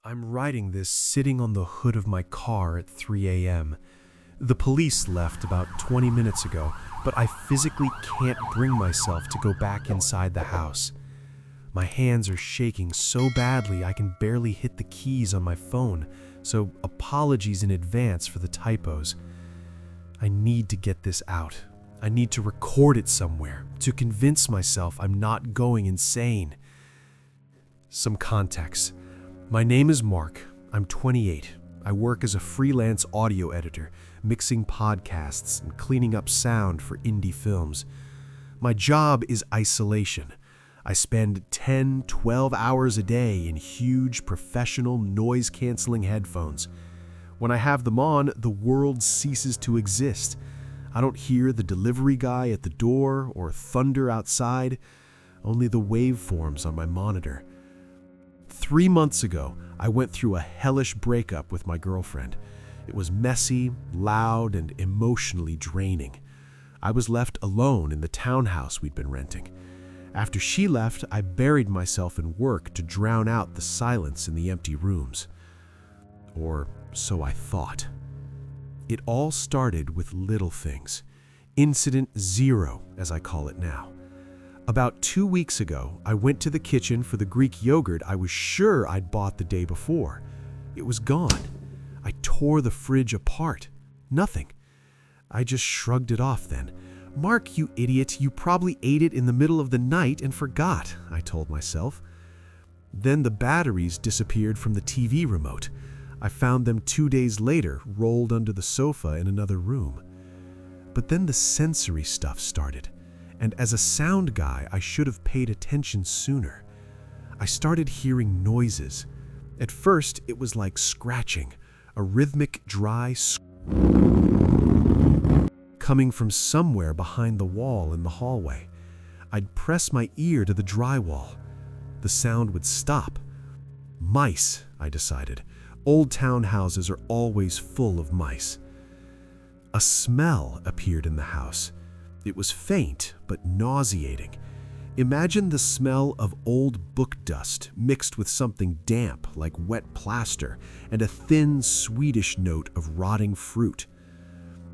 I'm writing this sitting on the hood of my car at 3 a.m. The police left about 20 minutes ago, but I physically can't bring myself to go back inside the house. My hands are shaking so badly I can barely hit the keys on my phone, so apologies in advance for the typos. I need to get this out. I need to record it somewhere to convince myself I'm not going insane. Some context. My name is Mark. I'm 28. I work as a freelance audio editor, mixing podcasts and cleaning up sound for indie films. My job is isolation. I spend 10, 12 hours a day in huge professional noise-canceling headphones. When I have them on, the world ceases to exist. I don't hear the delivery guy at the door or thunder outside, only the waveforms on my monitor. 3 months ago, I went through a hellish breakup with my girlfriend. It was messy, loud, and emotionally draining. I was left alone in the townhouse we'd been renting. After she left, I buried myself in work to drown out the silence in the empty rooms. Or so I thought. It all started with little things. Incident 0, as I call it now. About 2 weeks ago, I went to the kitchen for the Greek yogurt I was sure I'd bought the day before. It was gone. I tore the fridge apart. Nothing. I just shrugged it off then. "Mark, you idiot, you probably ate it in the middle of the night and forgot," I told myself. Then the batteries disappeared from the TV remote. I found them 2 days later, rolled under the sofa in another room. But then the sensory stuff started. And as a sound guy, I should have paid attention sooner. I started hearing noises. At first, it was like scratching, a rhythmic, dry coming from somewhere behind the wall in the hallway. I'd press my ear to the drywall. The sound would stop. Mice, I decided. Old townhouses are always full of mice. A smell appeared in the house. It was faint, but nauseating. Imagine the smell of old book dust mixed with something damp like wet plaster and a thin Swedish note of rotting fruit.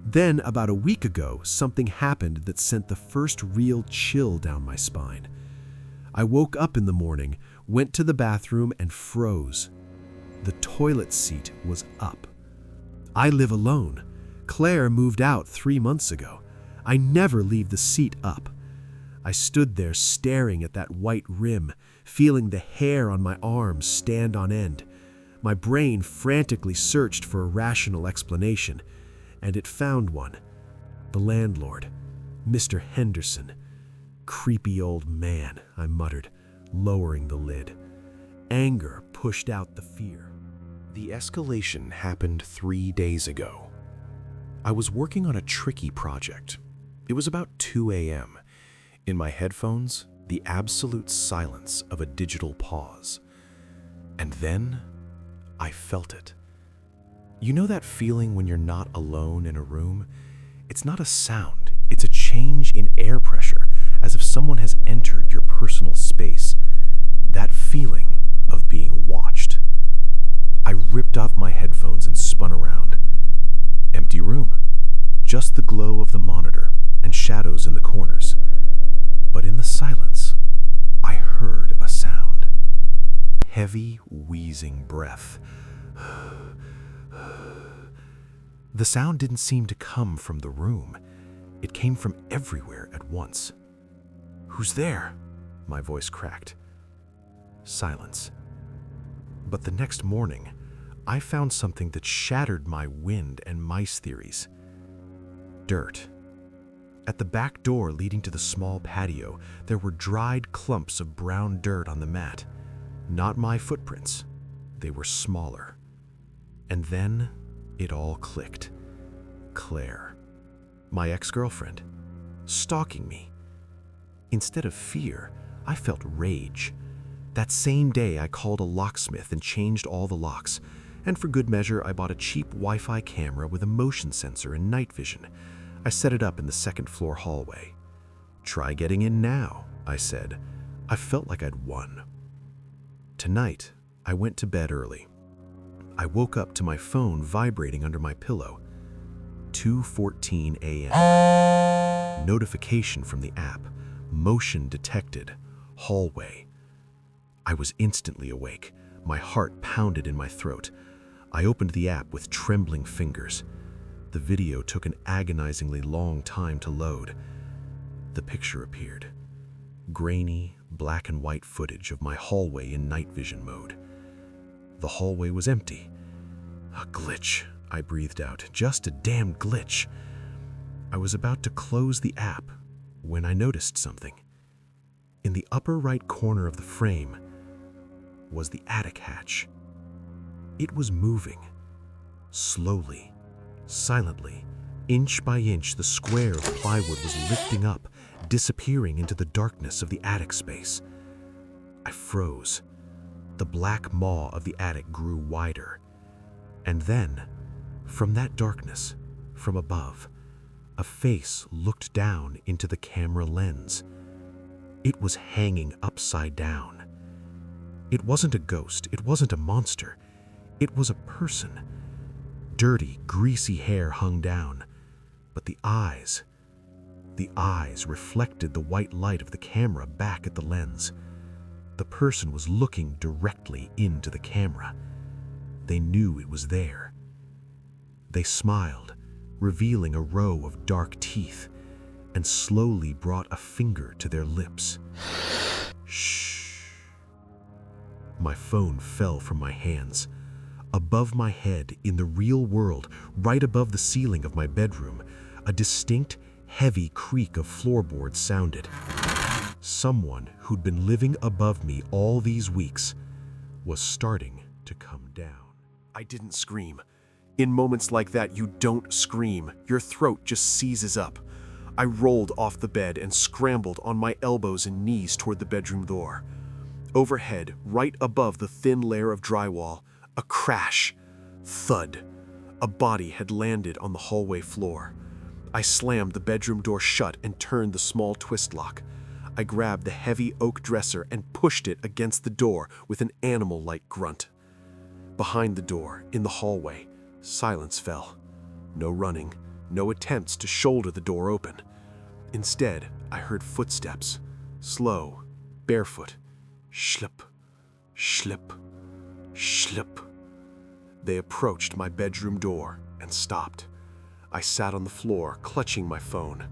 Then, about a week ago, something happened that sent the first real chill down my spine. I woke up in the morning, went to the bathroom, and froze. The toilet seat was up. I live alone. Claire moved out 3 months ago. I never leave the seat up. I stood there staring at that white rim, feeling the hair on my arms stand on end. My brain frantically searched for a rational explanation, and it found one. The landlord, Mr. Henderson. "Creepy old man," I muttered, lowering the lid. Anger pushed out the fear. The escalation happened 3 days ago. I was working on a tricky project. It was about 2 a.m. In my headphones, the absolute silence of a digital pause. And then, I felt it. You know that feeling when you're not alone in a room? It's not a sound, it's a change in air pressure, as if someone has entered your personal space. That feeling of being watched. I ripped off my headphones and spun around. Empty room. Just the glow of the monitor and shadows in the corners. But in the silence, I heard a sound. Heavy, wheezing breath. The sound didn't seem to come from the room. It came from everywhere at once. "Who's there?" My voice cracked. Silence. But the next morning, I found something that shattered my wind and mice theories. Dirt. At the back door leading to the small patio, there were dried clumps of brown dirt on the mat. Not my footprints. They were smaller. And then it all clicked. Claire. My ex-girlfriend. Stalking me. Instead of fear, I felt rage. That same day, I called a locksmith and changed all the locks. And for good measure, I bought a cheap Wi-Fi camera with a motion sensor and night vision. I set it up in the second-floor hallway. "Try getting in now," I said. I felt like I'd won. Tonight, I went to bed early, I woke up to my phone vibrating under my pillow. 2:14 a.m. Notification from the app. Motion detected. Hallway. I was instantly awake. My heart pounded in my throat. I opened the app with trembling fingers. The video took an agonizingly long time to load. The picture appeared. Grainy, black and white footage of my hallway in night vision mode. The hallway was empty. A glitch, I breathed out. Just a damn glitch. I was about to close the app when I noticed something. In the upper right corner of the frame was the attic hatch. It was moving. Slowly, silently, inch by inch, the square of plywood was lifting up, disappearing into the darkness of the attic space. I froze. The black maw of the attic grew wider. And then, from that darkness, from above, a face looked down into the camera lens. It was hanging upside down. It wasn't a ghost, it wasn't a monster. It was a person. Dirty, greasy hair hung down, but the eyes reflected the white light of the camera back at the lens. The person was looking directly into the camera. They knew it was there. They smiled, revealing a row of dark teeth, and slowly brought a finger to their lips. Shh. My phone fell from my hands. Above my head, in the real world, right above the ceiling of my bedroom, a distinct, heavy creak of floorboards sounded. Someone who'd been living above me all these weeks was starting to come down. I didn't scream. In moments like that, you don't scream. Your throat just seizes up. I rolled off the bed and scrambled on my elbows and knees toward the bedroom door. Overhead, right above the thin layer of drywall, a crash. Thud. A body had landed on the hallway floor. I slammed the bedroom door shut and turned the small twist lock. I grabbed the heavy oak dresser and pushed it against the door with an animal-like grunt. Behind the door, in the hallway, silence fell. No running, no attempts to shoulder the door open. Instead, I heard footsteps, slow, barefoot. Schlip, schlip, schlip. They approached my bedroom door and stopped. I sat on the floor, clutching my phone.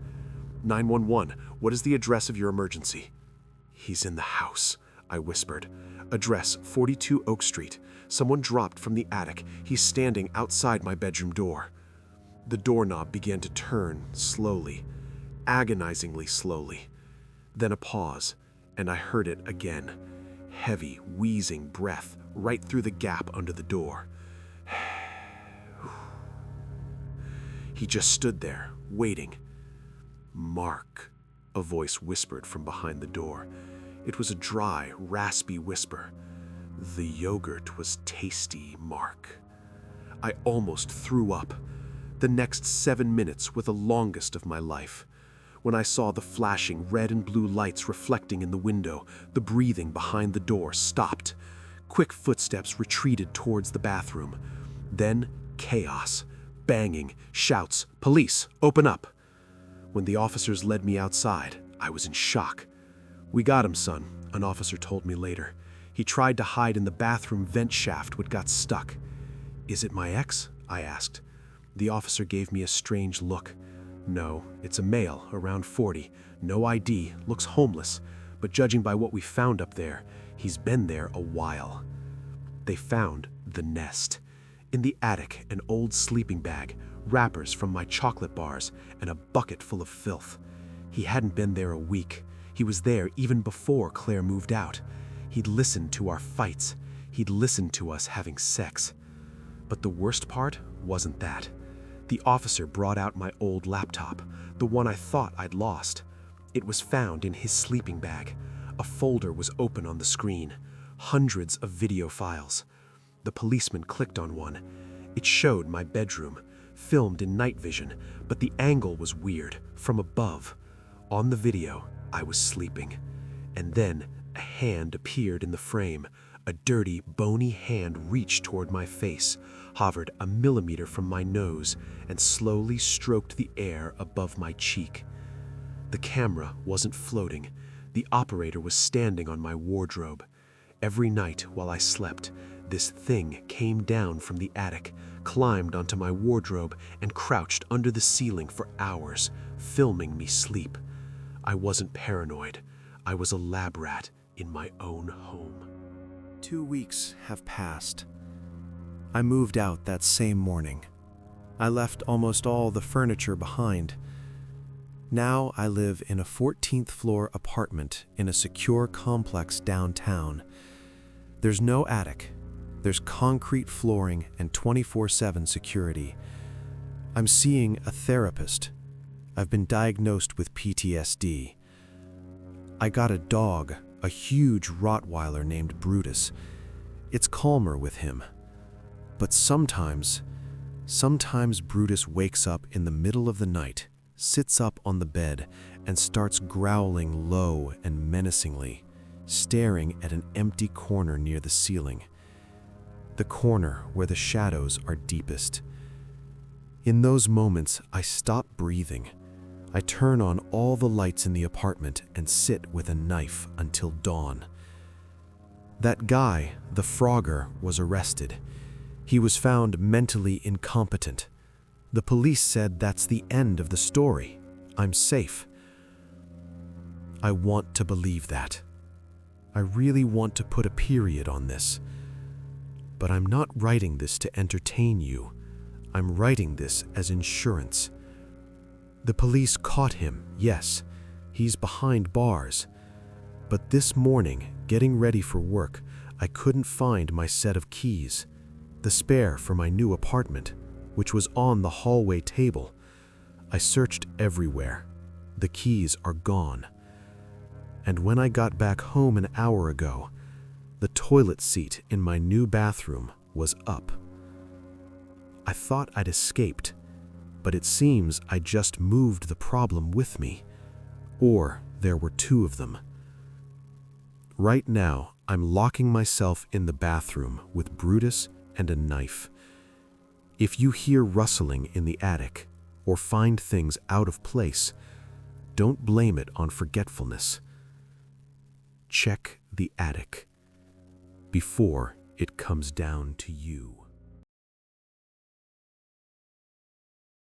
911, what is the address of your emergency? He's in the house, I whispered. Address 42 Oak Street. Someone dropped from the attic. He's standing outside my bedroom door. The doorknob began to turn slowly, agonizingly slowly. Then a pause, and I heard it again. Heavy, wheezing breath right through the gap under the door. He just stood there, waiting. Mark, a voice whispered from behind the door. It was a dry, raspy whisper. The yogurt was tasty, Mark. I almost threw up. The next 7 minutes were the longest of my life. When I saw the flashing red and blue lights reflecting in the window, the breathing behind the door stopped. Quick footsteps retreated towards the bathroom. Then chaos, banging, shouts, "Police, open up!" When the officers led me outside, I was in shock. "We got him, son," an officer told me later. "He tried to hide in the bathroom vent shaft but got stuck." "Is it my ex?" I asked. The officer gave me a strange look. "No, it's a male, around 40, no ID, looks homeless, but judging by what we found up there, he's been there a while." They found the nest. In the attic, an old sleeping bag, wrappers from my chocolate bars, and a bucket full of filth. He hadn't been there a week. He was there even before Claire moved out. He'd listened to our fights. He'd listened to us having sex. But the worst part wasn't that. The officer brought out my old laptop, the one I thought I'd lost. It was found in his sleeping bag. A folder was open on the screen. Hundreds of video files. The policeman clicked on one. It showed my bedroom, filmed in night vision, but the angle was weird, from above. On the video, I was sleeping. And then a hand appeared in the frame, a A dirty, bony hand reached toward my face, hovered a millimeter from my nose, and slowly stroked the air above my cheek. The camera wasn't floating. The operator was standing on my wardrobe. Every night while I slept, this thing came down from the attic, climbed onto my wardrobe, and crouched under the ceiling for hours, filming me sleep. I wasn't paranoid. I was a lab rat in my own home. 2 weeks have passed. I moved out that same morning. I left almost all the furniture behind. Now I live in a 14th floor apartment in a secure complex downtown. There's no attic. There's concrete flooring and 24/7 security. I'm seeing a therapist. I've been diagnosed with PTSD. I got a dog, a huge Rottweiler named Brutus. It's calmer with him. But sometimes Brutus wakes up in the middle of the night, sits up on the bed, and starts growling low and menacingly, staring at an empty corner near the ceiling. The corner where the shadows are deepest. In those moments, I stop breathing. I turn on all the lights in the apartment and sit with a knife until dawn. That guy, the phrogging, was arrested. He was found mentally incompetent. The police said that's the end of the story. I'm safe. I want to believe that. I really want to put a period on this. But I'm not writing this to entertain you. I'm writing this as insurance. The police caught him, yes. He's behind bars. But this morning, getting ready for work, I couldn't find my set of keys, the spare for my new apartment, which was on the hallway table. I searched everywhere. The keys are gone. And when I got back home an hour ago, the toilet seat in my new bathroom was up. I thought I'd escaped, but it seems I just moved the problem with me. Or there were two of them. Right now, I'm locking myself in the bathroom with Brutus and a knife. If you hear rustling in the attic or find things out of place, don't blame it on forgetfulness. Check the attic before it comes down to you.